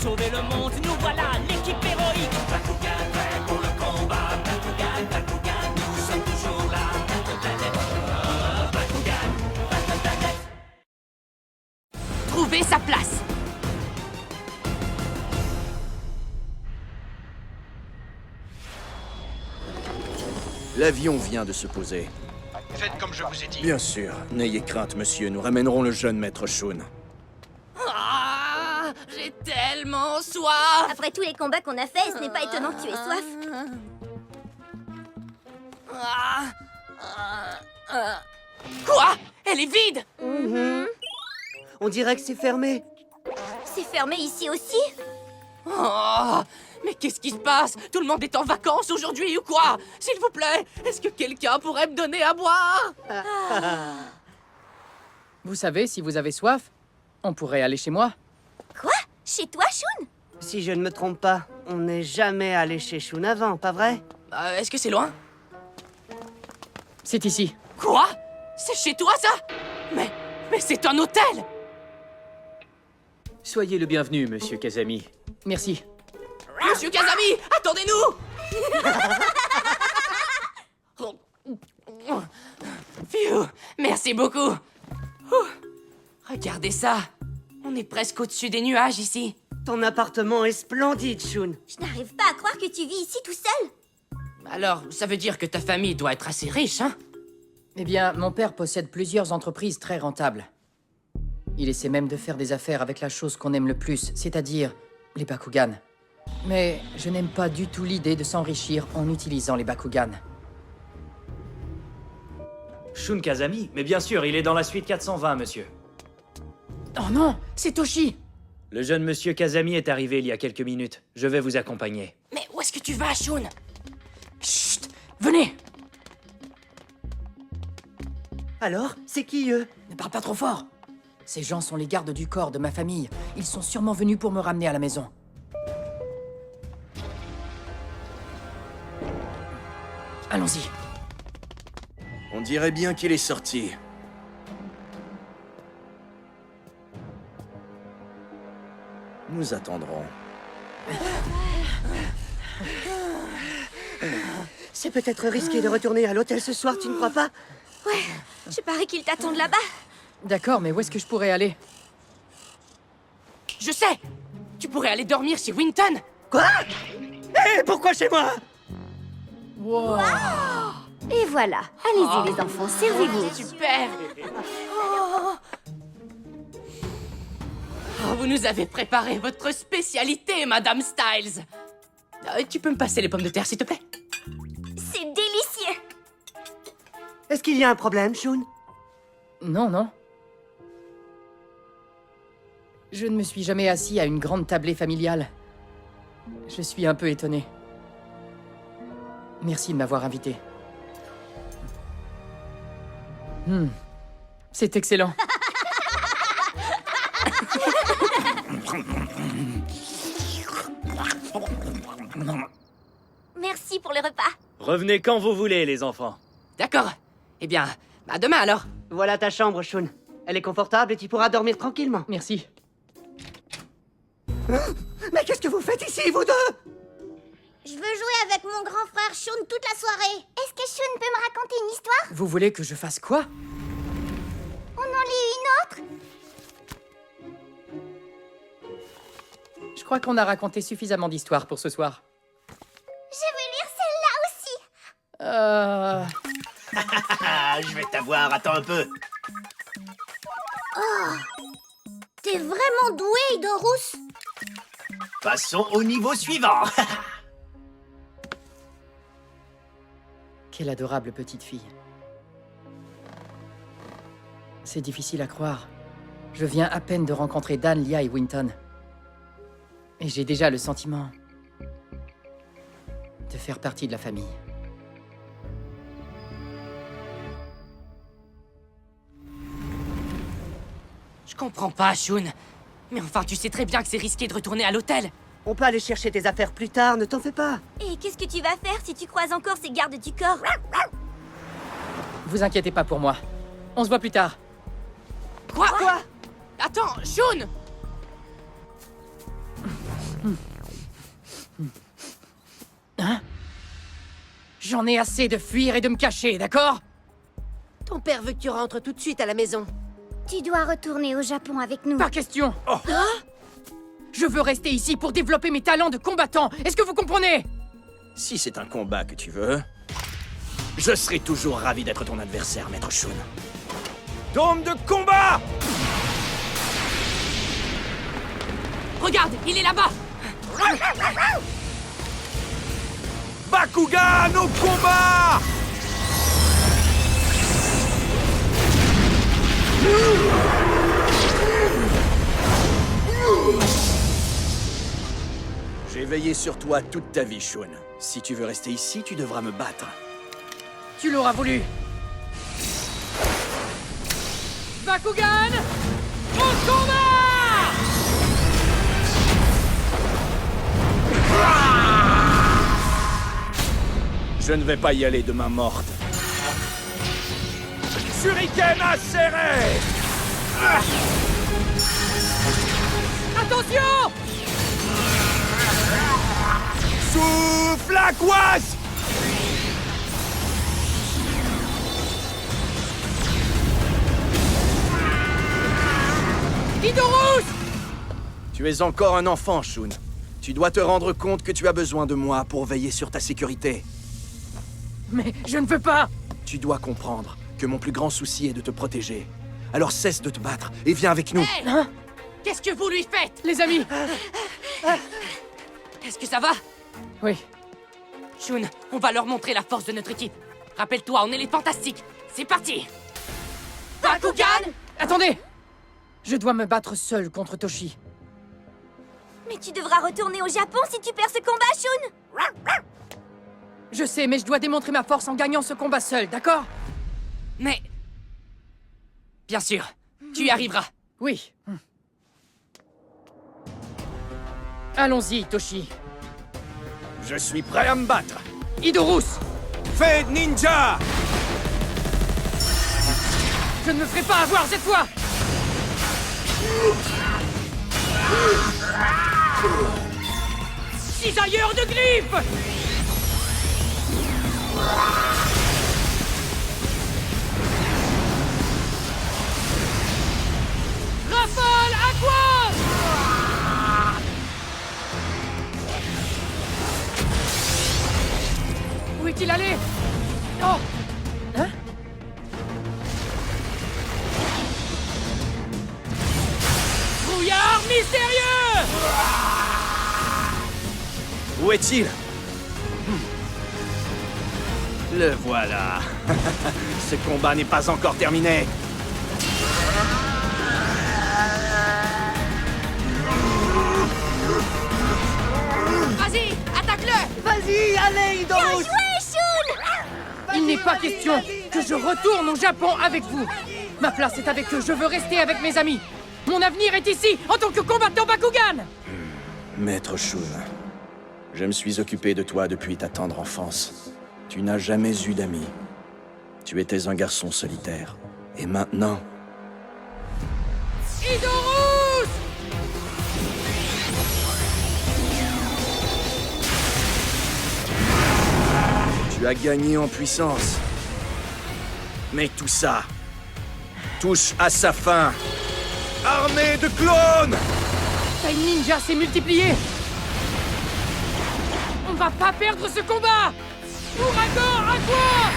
sauver le monde, nous voilà l'équipe héroïque. Bakugan, prêt pour le combat. Bakugan, Bakugan, nous sommes toujours là. Bakugan, Bakugan. Trouver sa place. L'avion vient de se poser. Faites comme je vous ai dit. Bien sûr. N'ayez crainte, monsieur. Nous ramènerons le jeune maître Shun. Ah, j'ai tellement soif. Après tous les combats qu'on a faits, ce n'est pas étonnant que tu aies soif. Quoi? Elle est vide. On dirait que c'est fermé. C'est fermé ici aussi? Oh, mais qu'est-ce qui se passe? Tout le monde est en vacances aujourd'hui ou quoi? S'il vous plaît, est-ce que quelqu'un pourrait me donner à boire? Vous savez, si vous avez soif, on pourrait aller chez moi. Quoi? Chez toi, Shun? Si je ne me trompe pas, on n'est jamais allé chez Shun avant, pas vrai? Est-ce que c'est loin? C'est ici. Quoi? C'est chez toi, ça? Mais c'est un hôtel! Soyez le bienvenu, monsieur Kazami. Merci. Monsieur Kazami, attendez-nous! Phew, merci beaucoup. Ouh, regardez ça. On est presque au-dessus des nuages ici. Ton appartement est splendide, Shun. Je n'arrive pas à croire que tu vis ici tout seul. Alors, ça veut dire que ta famille doit être assez riche, hein? Eh bien, mon père possède plusieurs entreprises très rentables. Il essaie même de faire des affaires avec la chose qu'on aime le plus, c'est-à-dire les Bakugan. Mais je n'aime pas du tout l'idée de s'enrichir en utilisant les Bakugan. Shun Kazami? Mais bien sûr, il est dans la suite 420, monsieur. Oh non, c'est Toshi! Le jeune monsieur Kazami est arrivé il y a quelques minutes. Je vais vous accompagner. Mais où est-ce que tu vas, Shun? Chut! Venez! Alors, c'est qui eux? Ne parle pas trop fort! Ces gens sont les gardes du corps de ma famille. Ils sont sûrement venus pour me ramener à la maison. Allons-y. On dirait bien qu'il est sorti. Nous attendrons. C'est peut-être risqué de retourner à l'hôtel ce soir, tu ne crois pas? Ouais, je parie qu'ils t'attendent là-bas. D'accord, mais où est-ce que je pourrais aller? Je sais! Tu pourrais aller dormir chez Winton! Quoi? Hé, pourquoi chez moi? Wow. Et voilà. Allez-y, les enfants, servez-vous. Super! Oh, vous nous avez préparé votre spécialité, Madame Styles! Tu peux me passer les pommes de terre, s'il te plaît? C'est délicieux. Est-ce qu'il y a un problème, Shun? Non, non. Je ne me suis jamais assis à une grande tablée familiale. Je suis un peu étonné. Merci de m'avoir invité. C'est excellent. Merci pour le repas. Revenez quand vous voulez, les enfants. D'accord. Eh bien, à demain alors. Voilà ta chambre, Shun. Elle est confortable et tu pourras dormir tranquillement. Merci. Mais qu'est-ce que vous faites ici, vous deux? Je veux jouer avec mon grand frère Shun toute la soirée. Est-ce que Shun peut me raconter une histoire? Vous voulez que je fasse quoi? On en lit une autre? Je crois qu'on a raconté suffisamment d'histoires pour ce soir. Je veux lire celle-là aussi. Ah, je vais t'avoir, attends un peu. T'es vraiment doué, Idorus. Passons au niveau suivant. Quelle adorable petite fille. C'est difficile à croire. Je viens à peine de rencontrer Dan, Lia et Winton. Et j'ai déjà le sentiment de faire partie de la famille. Je comprends pas, Shun. Mais enfin, tu sais très bien que c'est risqué de retourner à l'hôtel. On peut aller chercher tes affaires plus tard, ne t'en fais pas. Et qu'est-ce que tu vas faire si tu croises encore ces gardes du corps? Vous inquiétez pas pour moi. On se voit plus tard. Quoi? Attends, Shun! J'en ai assez de fuir et de me cacher, d'accord? Ton père veut que tu rentres tout de suite à la maison. Tu dois retourner au Japon avec nous. Pas question. Je veux rester ici pour développer mes talents de combattant. Est-ce que vous comprenez? Si c'est un combat que tu veux, je serai toujours ravi d'être ton adversaire, Maître Shun. Dôme de combat! Regarde, il est là-bas. Bakugan au combat! J'ai veillé sur toi toute ta vie, Shun. Si tu veux rester ici, tu devras me battre. Tu l'auras voulu. Bakugan, au combat! Je ne vais pas y aller de main morte. Shuriken acéré! Attention! Souffle aquas! Idorus! Tu es encore un enfant, Shun. Tu dois te rendre compte que tu as besoin de moi pour veiller sur ta sécurité. Mais je ne veux pas! Tu dois comprendre que mon plus grand souci est de te protéger. Alors cesse de te battre et viens avec nous. Hey, qu'est-ce que vous lui faites? Les amis! Est-ce que ça va? Oui. Shun, on va leur montrer la force de notre équipe. Rappelle-toi, on est les fantastiques. C'est parti! Bakugan! Attendez! Je dois me battre seul contre Toshi. Mais tu devras retourner au Japon si tu perds ce combat, Shun. Je sais, mais je dois démontrer ma force en gagnant ce combat seul, d'accord? Mais... Bien sûr, tu y arriveras. Oui. Allons-y, Toshi. Je suis prêt à me battre. Idorus! Fade Ninja! Je ne me ferai pas avoir cette fois! Cisailleur de glyphes! Rafale aqua! Où est-il allé? Oh! Hein? Brouillard mystérieux! Où est-il? Le voilà. Ce combat n'est pas encore terminé. Vas-y, attaque-le! Vas-y, allez, Idorus! Il n'est pas question que je retourne au Japon avec vous. Ma place est avec eux, je veux rester avec mes amis. Mon avenir est ici, en tant que combattant Bakugan! Maître Shun, je me suis occupé de toi depuis ta tendre enfance. Tu n'as jamais eu d'amis. Tu étais un garçon solitaire. Et maintenant... Idorus! Tu as gagné en puissance. Mais tout ça touche à sa fin. Armée de clones! Time Ninja s'est multiplié! On va pas perdre ce combat! Ouragan aqua!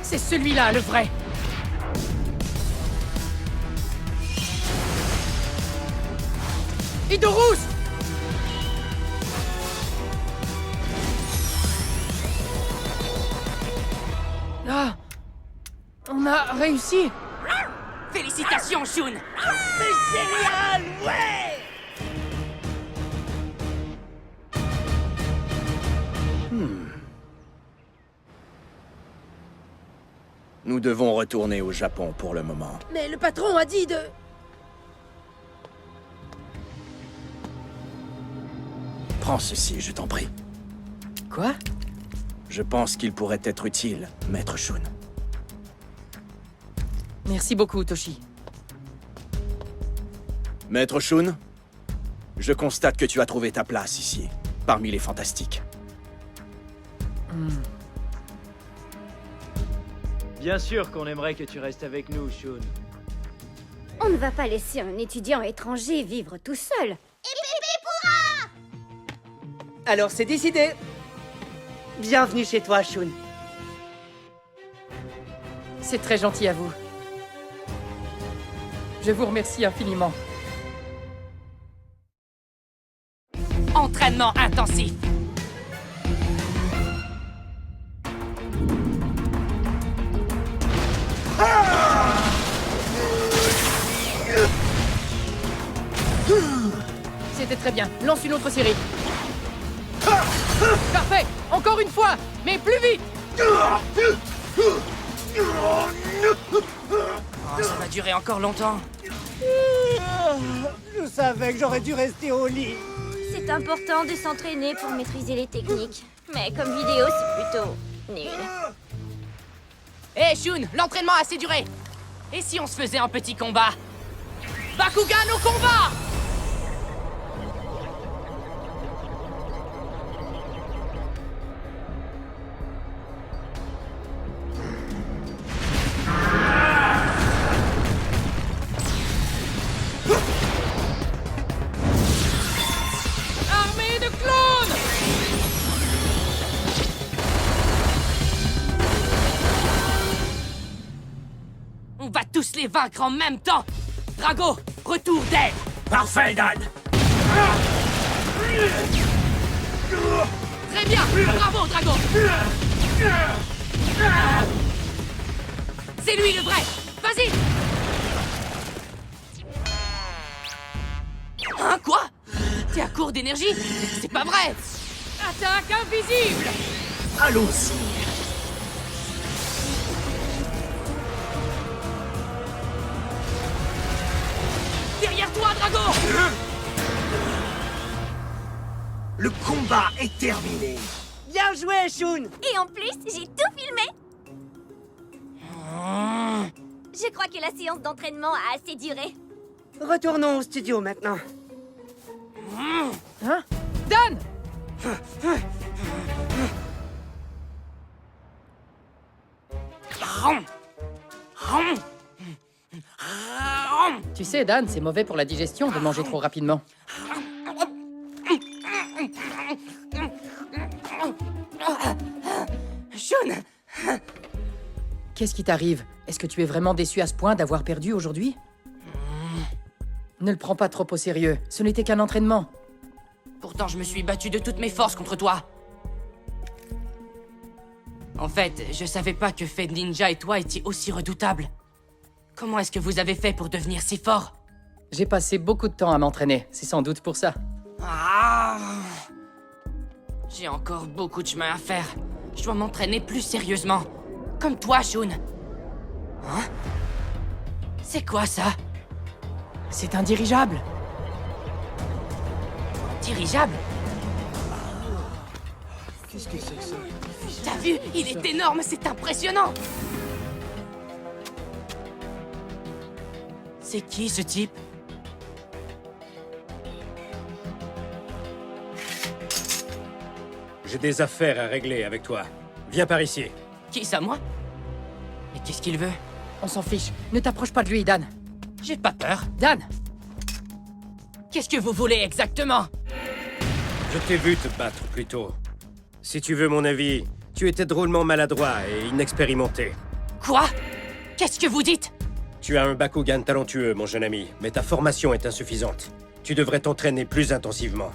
C'est celui-là, le vrai! Idorus! Ah! On a réussi! Félicitations, Shun! Nous devons retourner au Japon pour le moment. Mais le patron a dit de... Prends ceci, je t'en prie. Quoi? Je pense qu'il pourrait être utile, Maître Shun. Merci beaucoup, Toshi. Maître Shun, Je constate que tu as trouvé ta place ici, parmi les fantastiques. Bien sûr qu'on aimerait que tu restes avec nous, Shun. On ne va pas laisser un étudiant étranger vivre tout seul. Alors c'est décidé. Bienvenue chez toi, Shun. C'est très gentil à vous. Je vous remercie infiniment. Entraînement intensif. C'était très bien. Lance une autre série. Parfait. Encore une fois, mais plus vite. Oh, ça va durer encore longtemps. Je savais que j'aurais dû rester au lit. C'est important de s'entraîner pour maîtriser les techniques. Mais comme vidéo, c'est plutôt nul. Hé, Shun, l'entraînement a assez duré. Et si on se faisait un petit combat? Bakugan au combat! Armée de clones! On va tous les vaincre en même temps! Drago, retour d'aide! Parfait, Dan. Très bien! Bravo, Drago! C'est lui le vrai! Vas-y! Hein, quoi? T'es à court d'énergie? C'est pas vrai! Attaque invisible! Allons-y. Derrière toi, Drago! Le combat est terminé. Bien joué, Shun. Et en plus, j'ai tout filmé. Je crois que la séance d'entraînement a assez duré. Retournons au studio maintenant. Hein? Dan! Tu sais, Dan, c'est mauvais pour la digestion de manger trop rapidement. Shun! Qu'est-ce qui t'arrive? Est-ce que tu es vraiment déçu à ce point d'avoir perdu aujourd'hui? Ne le prends pas trop au sérieux. Ce n'était qu'un entraînement. Pourtant, je me suis battu de toutes mes forces contre toi. En fait, je savais pas que Fade Ninja et toi étiez aussi redoutables. Comment est-ce que vous avez fait pour devenir si fort? J'ai passé beaucoup de temps à m'entraîner. C'est sans doute pour ça. Ah! J'ai encore beaucoup de chemin à faire. Je dois m'entraîner plus sérieusement. Comme toi, Shun. Hein? C'est quoi ça? C'est un dirigeable. Dirigeable? Qu'est-ce que c'est que ça? T'as vu? Il est énorme, c'est impressionnant! C'est qui ce type? J'ai des affaires à régler avec toi. Viens par ici. Qui ça, moi? Mais qu'est-ce qu'il veut? On s'en fiche. Ne t'approche pas de lui, Dan. J'ai pas peur. Dan! Qu'est-ce que vous voulez exactement? Je t'ai vu te battre plus tôt. Si tu veux mon avis, tu étais drôlement maladroit et inexpérimenté. Quoi? Qu'est-ce que vous dites? Tu as un Bakugan talentueux, mon jeune ami, mais ta formation est insuffisante. Tu devrais t'entraîner plus intensivement.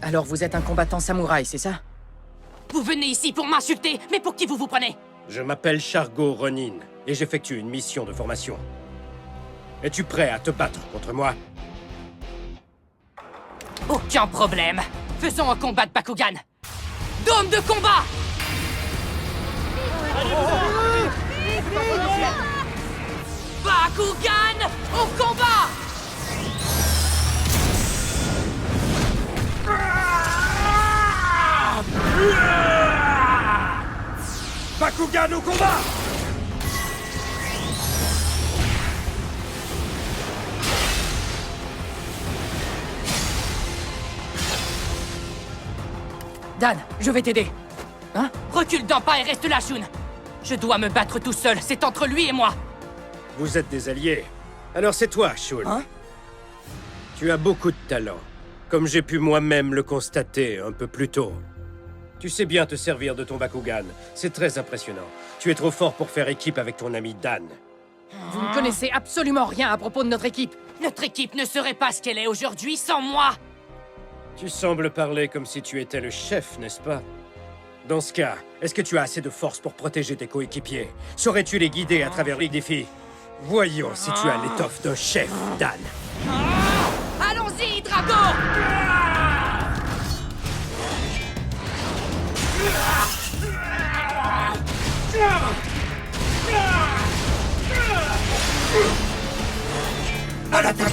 Alors vous êtes un combattant samouraï, c'est ça? Vous venez ici pour m'insulter, mais pour qui vous vous prenez? Je m'appelle Shargo Ronin et j'effectue une mission de formation. Es-tu prêt à te battre contre moi? Aucun problème. Faisons un combat de Bakugan. Dôme de combat! Bakugan au combat! Bakugan au combat! Dan, je vais t'aider. Hein? Recule d'un pas et reste là, Shun. Je dois me battre tout seul, c'est entre lui et moi. Vous êtes des alliés. Alors c'est toi, Shun. Hein? Tu as beaucoup de talent, comme j'ai pu moi-même le constater un peu plus tôt. Tu sais bien te servir de ton Bakugan. C'est très impressionnant. Tu es trop fort pour faire équipe avec ton ami Dan. Vous ne connaissez absolument rien à propos de notre équipe. Notre équipe ne serait pas ce qu'elle est aujourd'hui sans moi. Tu sembles parler comme si tu étais le chef, n'est-ce pas? Dans ce cas, est-ce que tu as assez de force pour protéger tes coéquipiers? Saurais-tu les guider à travers les défis? Voyons si tu as l'étoffe d'un chef, Dan. Allons-y, Drago! À l'attaque!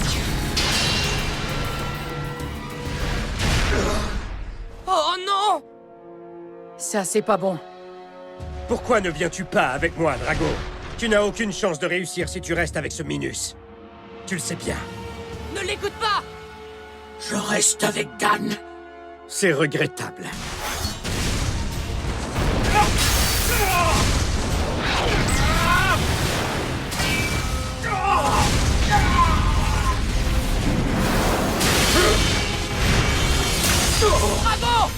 Oh non! Ça, c'est pas bon. Pourquoi ne viens-tu pas avec moi, Drago? Tu n'as aucune chance de réussir si tu restes avec ce Minus. Tu le sais bien. Ne l'écoute pas! Je reste avec Dan. C'est regrettable. Drago!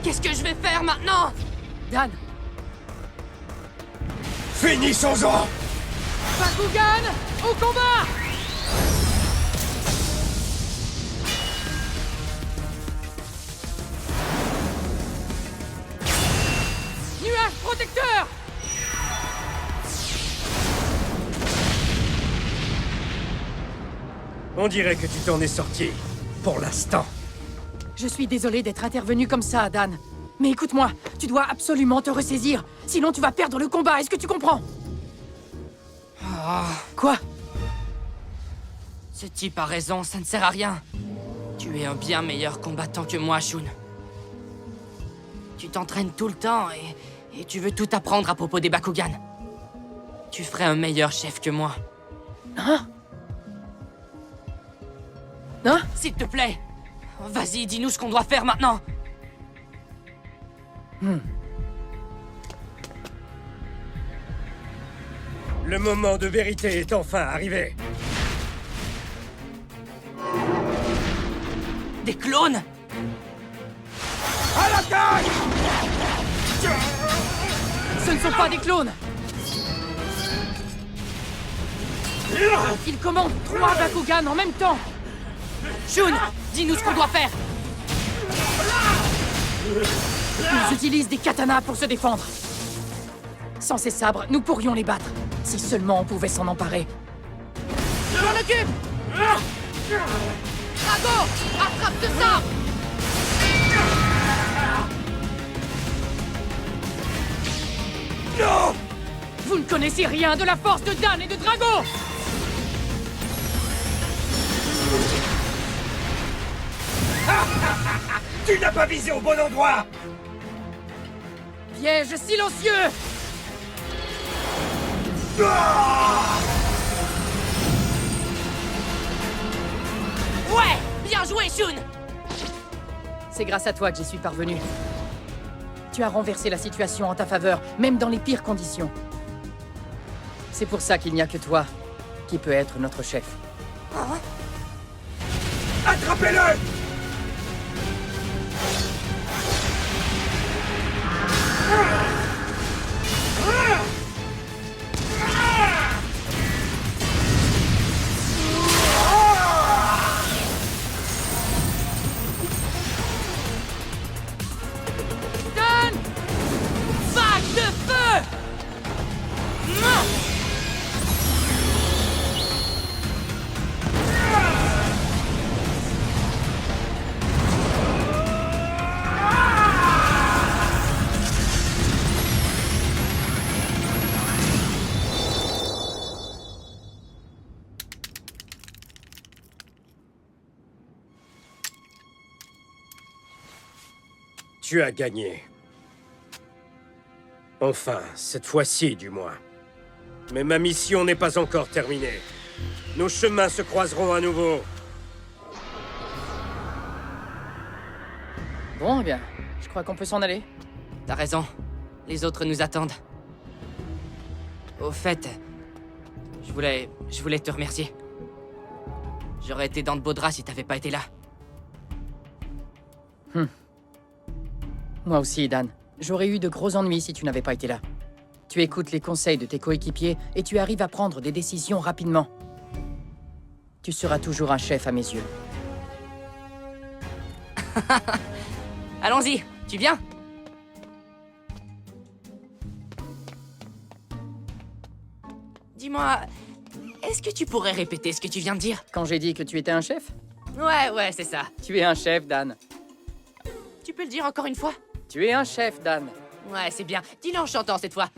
Qu'est-ce que je vais faire maintenant? Dan, Finissons-en! Bakugan, au combat! Nuage protecteur! On dirait que tu t'en es sorti. Pour l'instant. Je suis désolé d'être intervenu comme ça, Dan. Mais écoute-moi, tu dois absolument te ressaisir. Sinon, tu vas perdre le combat, est-ce que tu comprends? Quoi? Ce type a raison, ça ne sert à rien. Tu es un bien meilleur combattant que moi, Shun. Tu t'entraînes tout le temps et tu veux tout apprendre à propos des Bakugan. Tu ferais un meilleur chef que moi. Hein? Hein? S'il te plaît, vas-y, dis-nous ce qu'on doit faire maintenant. Le moment de vérité est enfin arrivé. Des clones? À l'attaque! Ce ne sont pas des clones! Ils commandent 3 Bakugan en même temps! Shun, dis-nous ce qu'on doit faire. Ils utilisent des katanas pour se défendre. Sans ces sabres, nous pourrions les battre. Si seulement on pouvait s'en emparer. Je m'en occupe. Drago, attrape ce sabre. Non! Vous ne connaissez rien de la force de Dan et de Drago! Tu n'as pas visé au bon endroit! Piège silencieux! Ouais, bien joué, Shun. C'est grâce à toi que j'y suis parvenu. Tu as renversé la situation en ta faveur, même dans les pires conditions. C'est pour ça qu'il n'y a que toi qui peut être notre chef. Attrapez-le! Dan! Vague de feu! Tu as gagné. Enfin, cette fois-ci, du moins. Mais ma mission n'est pas encore terminée. Nos chemins se croiseront à nouveau. Bon, eh bien, je crois qu'on peut s'en aller. T'as raison. Les autres nous attendent. Au fait, je voulais te remercier. J'aurais été dans de beaux draps si t'avais pas été là. Moi aussi, Dan. J'aurais eu de gros ennuis si tu n'avais pas été là. Tu écoutes les conseils de tes coéquipiers et tu arrives à prendre des décisions rapidement. Tu seras toujours un chef à mes yeux. Allons-y, tu viens? Dis-moi, est-ce que tu pourrais répéter ce que tu viens de dire? Quand j'ai dit que tu étais un chef? Ouais, c'est ça. Tu es un chef, Dan. Tu peux le dire encore une fois? Tu es un chef, Dan. Ouais, c'est bien. Dis-le en chantant cette fois.